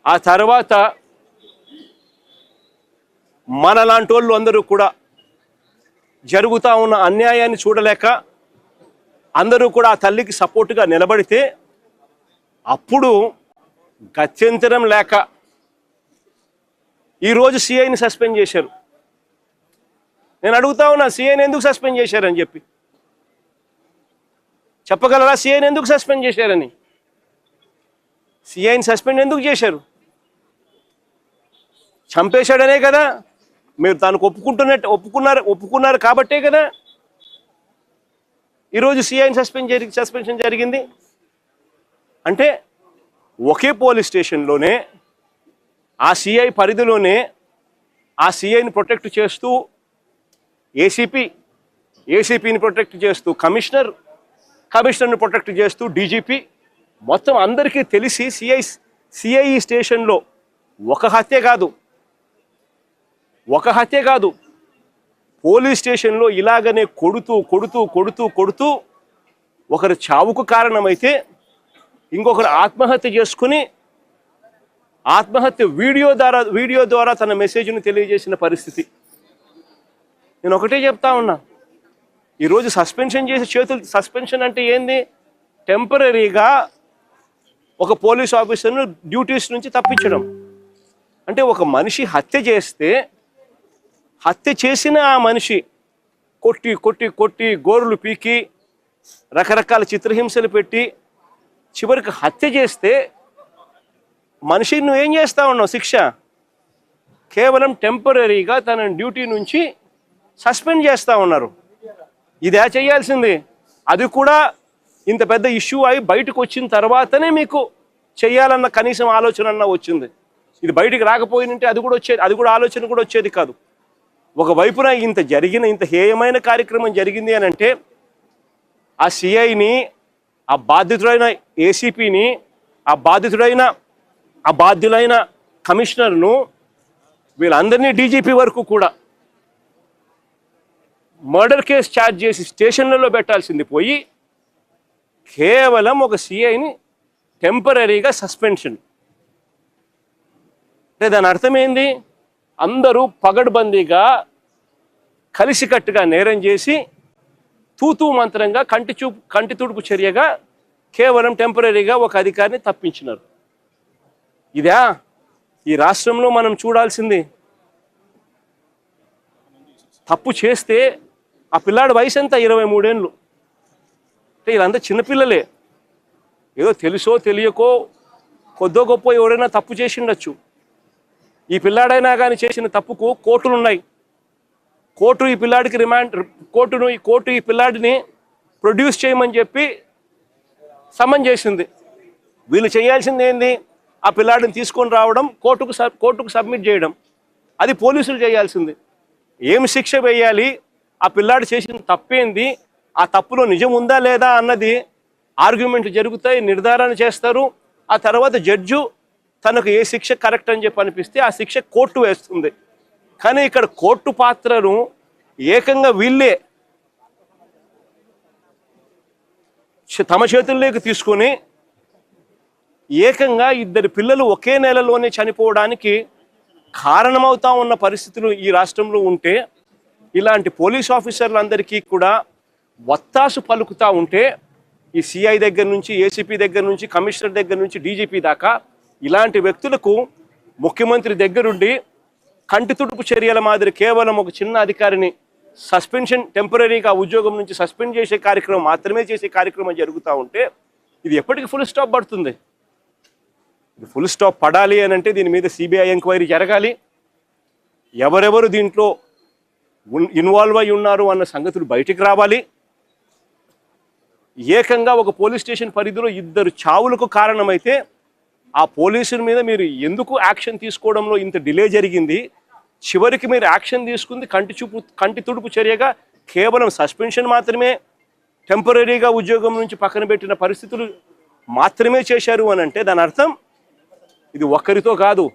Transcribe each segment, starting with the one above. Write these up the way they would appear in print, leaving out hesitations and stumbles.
ఆ తర్వాత మనలాంటి వాళ్ళు అందరూ కూడా జరుగుతూ ఉన్న అన్యాయాన్ని చూడలేక అందరూ కూడా ఆ తల్లికి సపోర్టుగా నిలబడితే అప్పుడు గత్యంతరం లేక ఈరోజు సిఐని సస్పెండ్ చేశారు. నేను అడుగుతా ఉన్నా, సిఐని ఎందుకు సస్పెండ్ చేశారని చెప్పి చెప్పగలరా? సిఐని ఎందుకు సస్పెండ్ చేశారని? సిఐని సస్పెండ్ ఎందుకు చేశారు? చంపేశాడనే కదా, మీరు దానికి ఒప్పుకున్నారు కాబట్టే కదా ఈరోజు సిఐని సస్పెన్షన్ జరిగింది. అంటే ఒకే పోలీస్ స్టేషన్లోనే ఆ సిఐ పరిధిలోనే ఆ సిఐని ప్రొటెక్ట్ చేస్తూ ఏసీపీని ప్రొటెక్ట్ చేస్తూ కమిషనర్ని ప్రొటెక్ట్ చేస్తూ డీజీపీ, మొత్తం అందరికీ తెలిసి సిఐ స్టేషన్లో ఒక హత్య కాదు పోలీస్ స్టేషన్లో ఇలాగనే కొడుతూ ఒకరి చావుకు కారణమైతే ఇంకొకరు ఆత్మహత్య చేసుకుని వీడియో ద్వారా తన మెసేజ్ని తెలియజేసిన పరిస్థితి. నేను ఒకటే చెప్తా ఉన్నా, ఈరోజు సస్పెన్షన్ అంటే ఏంది? టెంపరీగా ఒక పోలీస్ ఆఫీసర్ను డ్యూటీస్ నుంచి తప్పించడం. అంటే ఒక మనిషి హత్య చేసిన ఆ మనిషి కొట్టి గోరులు పీకి రకరకాల చిత్రహింసలు పెట్టి చివరికి హత్య చేస్తే మనిషిని నువ్వు ఏం చేస్తా ఉన్నావు? శిక్ష కేవలం టెంపరీగా తన డ్యూటీ నుంచి సస్పెండ్ చేస్తూ ఉన్నారు. ఇదే చేయాల్సింది. అది కూడా ఇంత పెద్ద ఇష్యూ అయి బయటకు వచ్చిన తర్వాతనే మీకు చేయాలన్న కనీసం ఆలోచన అన్న వచ్చింది. ఇది బయటికి రాకపోయినంటే అది కూడా ఆలోచన కూడా వచ్చేది కాదు. ఒకవైపున ఇంత హేయమైన కార్యక్రమం జరిగింది అని అంటే ఆ సిఐని, ఆ బాధితుడైన ఏసీపీని, ఆ బాధ్యులైన కమిషనర్ను, వీళ్ళందరినీ డీజీపీ వరకు కూడా మర్డర్ కేసు ఛార్జ్ చేసి స్టేషన్లలో పెట్టాల్సింది పోయి కేవలం ఒక సిఐని టెంపరీగా సస్పెన్షన్. అంటే దాని అర్థం ఏంది? అందరూ పగడ్బందీగా కలిసికట్టుగా నేరం చేసి తూతూ మంత్రంగా కంటి తుడుపు చర్యగా కేవలం టెంపరీగా ఒక అధికారిని తప్పించినారు. ఇదా ఈ రాష్ట్రంలో మనం చూడాల్సింది? తప్పు చేస్తే ఆ పిల్లాడి వయసు ఎంత? 23 ఏళ్ళు. అంటే వీళ్ళంతా చిన్నపిల్లలే. ఏదో తెలుసో తెలియకో కొద్దో గొప్ప ఎవరైనా తప్పు చేసిండొచ్చు. ఈ పిల్లాడైనా కానీ చేసిన తప్పుకు కోర్టులు ఉన్నాయి. కోర్టు ఈ పిల్లాడిని ప్రొడ్యూస్ చేయమని చెప్పి సమన్ చేసింది. వీళ్ళు చేయాల్సింది ఏంది? ఆ పిల్లాడిని తీసుకొని రావడం, కోర్టుకు సబ్మిట్ చేయడం. అది పోలీసులు చేయాల్సింది. ఏం శిక్ష వేయాలి, ఆ పిల్లాడు చేసిన తప్పేంది, ఆ తప్పులో నిజం ఉందా లేదా అన్నది ఆర్గ్యుమెంట్లు జరుగుతాయి, నిర్ధారణ చేస్తారు. ఆ తర్వాత జడ్జు తనకు ఏ శిక్ష కరెక్ట్ అని చెప్పి అనిపిస్తే ఆ శిక్ష కోర్టు వేస్తుంది. కానీ ఇక్కడ కోర్టు పాత్రను ఏకంగా వీళ్ళే తమ చేతుల్లోకి తీసుకొని ఏకంగా 2 పిల్లలు ఒకే నెలలోనే చనిపోవడానికి కారణమవుతా ఉన్న పరిస్థితులు ఈ రాష్ట్రంలో ఉంటే, ఇలాంటి పోలీస్ ఆఫీసర్లందరికీ కూడా వత్తాసు పలుకుతూ ఉంటే, ఈ సిఐ దగ్గర నుంచి, ఏసీపీ దగ్గర నుంచి, కమిషనర్ దగ్గర నుంచి డీజీపీ దాకా ఇలాంటి వ్యక్తులకు ముఖ్యమంత్రి దగ్గరుండి కంటి తుడుపు చర్యల మాదిరి కేవలం ఒక చిన్న అధికారిని టెంపరీగా ఉద్యోగం నుంచి సస్పెండ్ చేసే కార్యక్రమం జరుగుతూ ఉంటే ఇది ఎప్పటికీ ఫుల్ స్టాప్ పడుతుంది? ఇది ఫుల్ స్టాప్ పడాలి అని అంటే దీని మీద సిబిఐ ఎంక్వైరీ జరగాలి. ఎవరెవరు దీంట్లో ఇన్వాల్వ్ అయి ఉన్నారు అన్న సంగతులు బయటికి రావాలి. ఏకంగా ఒక పోలీస్ స్టేషన్ పరిధిలో 2 చావులకు కారణమైతే ఆ పోలీసుల మీద మీరు ఎందుకు యాక్షన్ తీసుకోవడంలో ఇంత డిలే జరిగింది? చివరికి మీరు యాక్షన్ తీసుకుంది కంటి తుడుపు చర్యగా కేవలం సస్పెన్షన్ మాత్రమే, టెంపరీగా ఉద్యోగం నుంచి పక్కన పెట్టిన పరిస్థితులు మాత్రమే చేశారు అని అంటే దాని అర్థం ఇది ఒక్కరితో కాదు,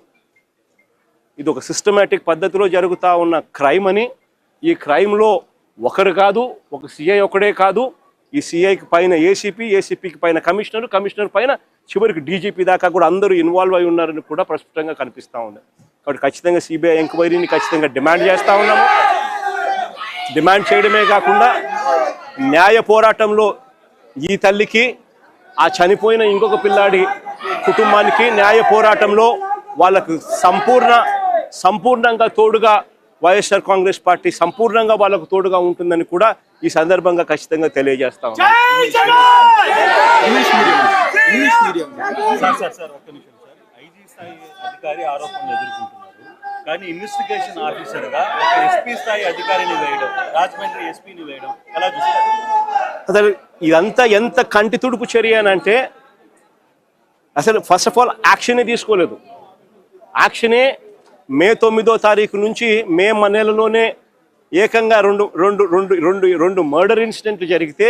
ఇది ఒక సిస్టమేటిక్ పద్ధతిలో జరుగుతూ ఉన్న క్రైమ్ అని. ఈ క్రైమ్లో ఒకరు కాదు, ఒక సిఐ ఒకడే కాదు, ఈ సిఐకి పైన ఏసీపీకి పైన కమిషనర్ పైన చివరికి డీజీపీ దాకా కూడా అందరూ ఇన్వాల్వ్ అయి ఉన్నారని కూడా ప్రస్ఫుటంగా కనిపిస్తూ ఉంది. కాబట్టి ఖచ్చితంగా సిబిఐ ఎంక్వైరీని ఖచ్చితంగా డిమాండ్ చేస్తూ ఉన్నాము. డిమాండ్ చేయడమే కాకుండా న్యాయ పోరాటంలో ఈ తల్లికి, ఆ చనిపోయిన ఇంకొక పిల్లాడి కుటుంబానికి న్యాయ పోరాటంలో వాళ్ళకు సంపూర్ణంగా తోడుగా వైఎస్ఆర్ కాంగ్రెస్ పార్టీ సంపూర్ణంగా వాళ్ళకు తోడుగా ఉంటుందని కూడా ఈ సందర్భంగా ఖచ్చితంగా తెలియజేస్తా ఉన్నాం. ఐజీ స్థాయి అధికారి ఆరోపణలు ఎదుర్కొంటున్నారు, కానీ ఇన్వెస్టిగేషన్ ఆఫీసర్గా ఒక ఎస్పీ స్థాయి అధికారిని వేయడం, రాజమండ్రి ఎస్పీని వేయడం ఎలా చూస్తారు? అసలు ఇదంతా ఎంత కంటి తుడుపు చర్య అని అంటే, అసలు ఫస్ట్ ఆఫ్ ఆల్ యాక్షనే తీసుకోలేదు. యాక్షనే మే 9వ తారీఖు నుంచి మే నెలలోనే ఏకంగా రెండు మర్డర్ ఇన్సిడెంట్లు జరిగితే,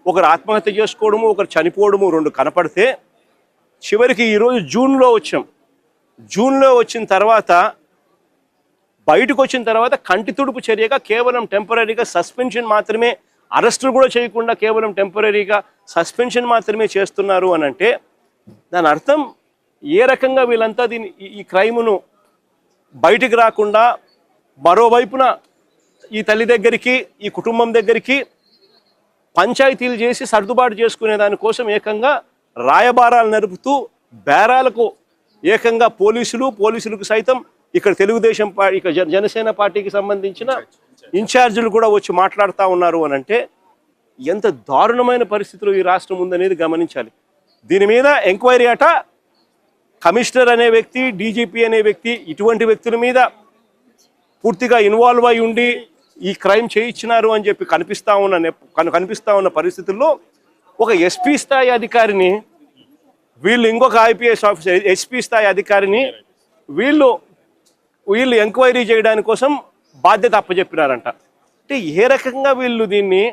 ఒకరు ఆత్మహత్య చేసుకోవడము, ఒకరు చనిపోవడము 2 కనపడితే, చివరికి ఈరోజు జూన్లో వచ్చిన తర్వాత బయటకు వచ్చిన తర్వాత కంటి తుడుపు చర్యగా కేవలం టెంపరీగా సస్పెన్షన్ మాత్రమే, అరెస్టులు కూడా చేయకుండా కేవలం టెంపరీగా సస్పెన్షన్ మాత్రమే చేస్తున్నారు అని అంటే, దాని అర్థం ఏ రకంగా వీళ్ళంతా ఈ క్రైమును బయటికి రాకుండా మరోవైపున ఈ తల్లి దగ్గరికి, ఈ కుటుంబం దగ్గరికి పంచాయతీలు చేసి సర్దుబాటు చేసుకునే దానికోసం ఏకంగా రాయబారాలు నడుపుతూ బేరాలకు ఏకంగా పోలీసులకు సైతం ఇక్కడ తెలుగుదేశం పార్టీ, ఇక జనసేన పార్టీకి సంబంధించిన ఇన్ఛార్జీలు కూడా వచ్చి మాట్లాడుతూ ఉన్నారు అని అంటే, ఎంత దారుణమైన పరిస్థితులు ఈ రాష్ట్రం ఉందనేది గమనించాలి. దీని మీద ఎంక్వైరీ అట, కమిషనర్ అనే వ్యక్తి, డీజీపీ అనే వ్యక్తి, ఇటువంటి వ్యక్తుల మీద పూర్తిగా ఇన్వాల్వ్ అయి ఉండి ఈ క్రైమ్ చేయించినారు అని చెప్పి కనిపిస్తా ఉన్న పరిస్థితుల్లో ఒక ఎస్పీ స్థాయి అధికారిని, వీళ్ళు ఇంకొక ఐపీఎస్ ఆఫీసర్ ఎస్పీ స్థాయి అధికారిని వీళ్ళు ఎంక్వైరీ చేయడానికి కోసం బాధ్యత అప్పచెప్పినారంట. అంటే ఏ రకంగా వీళ్ళు దీన్ని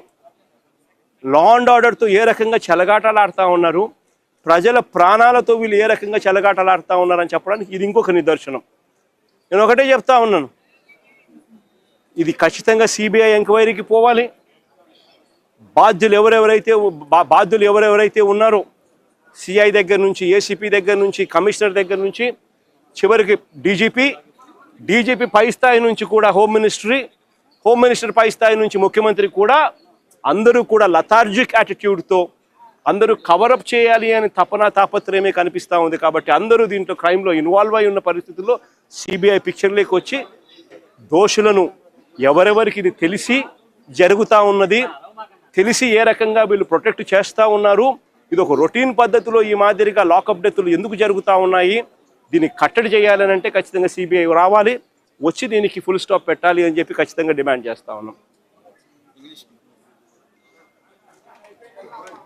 లా అండ్ ఆర్డర్తో ఏ రకంగా చెలగాటలాడుతూ ఉన్నారు, ప్రజల ప్రాణాలతో వీళ్ళు ఏ రకంగా చెలగాటలాడుతూ ఉన్నారని చెప్పడానికి ఇది ఇంకొక నిదర్శనం. నేను ఒకటే చెప్తా ఉన్నాను, ఇది ఖచ్చితంగా సిబిఐ ఎంక్వైరీకి పోవాలి. బాధ్యులు ఎవరెవరైతే ఉన్నారో, సిఐ దగ్గర నుంచి, ఏసీపీ దగ్గర నుంచి, కమిషనర్ దగ్గర నుంచి, చివరికి డీజీపీ పై స్థాయి నుంచి కూడా హోమ్ మినిస్టర్ పై స్థాయి నుంచి ముఖ్యమంత్రి కూడా అందరూ కూడా లథార్జిక్ యాటిట్యూడ్తో అందరూ కవరప్ చేయాలి అని తాపత్రయమే కనిపిస్తూ ఉంది. కాబట్టి అందరూ దీంట్లో క్రైమ్లో ఇన్వాల్వ్ అయి ఉన్న పరిస్థితుల్లో సిబిఐ పిక్చర్లోకి వచ్చి దోషులను ఎవరెవరికి ఇది తెలిసి జరుగుతూ ఉన్నది, తెలిసి ఏ రకంగా వీళ్ళు ప్రొటెక్ట్ చేస్తూ ఉన్నారు, ఇది ఒక రొటీన్ పద్ధతిలో ఈ మాదిరిగా లాకప్ డెత్తులు ఎందుకు జరుగుతూ ఉన్నాయి, దీన్ని కట్టడి చేయాలని అంటే ఖచ్చితంగా సిబిఐ రావాలి, వచ్చి దీనికి ఫుల్ స్టాప్ పెట్టాలి అని చెప్పి ఖచ్చితంగా డిమాండ్ చేస్తూ ఉన్నాం.